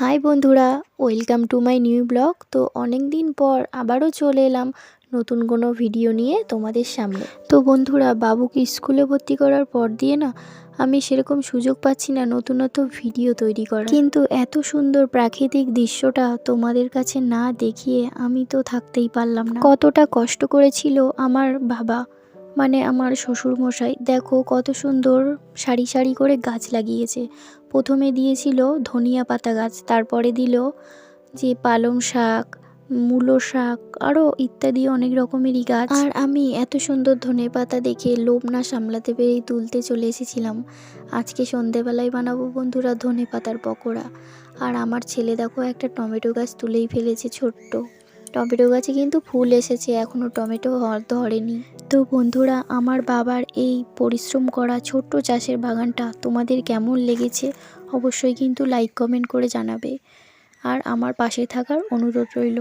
High বন্ধুরা, welcome to my new blog. তো অনেক দিন পর আবারও চলে এলাম নতুন কোনো ভিডিও নিয়ে তোমাদের সামনে। তো বন্ধুরা, বাবুকে স্কুলে ভর্তি করার পর দিয়ে না আমি সেরকম সুযোগ পাচ্ছি না নতুন নতুন ভিডিও তৈরি করার। কিন্তু এত সুন্দর প্রাকৃতিক দৃশ্যটা তোমাদের কাছে না দেখিয়ে আমি তো থাকতেই পারলাম না। কতটা কষ্ট করেছিল আমার বাবা, মানে আমার শ্বশুরমশাই। দেখো কত সুন্দর সারি সারি করে গাছ লাগিয়েছে। প্রথমে দিয়েছিল ধনিয়া পাতা গাছ, তারপরে দিল যে পালং শাক, মূলো শাক, আরও ইত্যাদি অনেক রকমেরই গাছ। আর আমি এত সুন্দর ধনেপাতা দেখে লোভ না সামলাতে পেরেই তুলতে চলে এসেছিলাম। আজকে সন্ধেবেলায় বানাবো বন্ধুরা ধনেপাতার পকোড়া। আর আমার ছেলে দেখো একটা টমেটো গাছ তুলেই ফেলেছে, ছোট্ট টমেটো গাছে কিন্তু ফুল এসেছে, এখনও টমেটো ধরেনি। তো বন্ধুরা, আমার বাবার এই পরিশ্রম করা ছোট্ট চাষের বাগানটা তোমাদের কেমন লেগেছে অবশ্যই কিন্তু লাইক কমেন্ট করে জানাবে, আর আমার পাশে থাকার অনুরোধ রইল।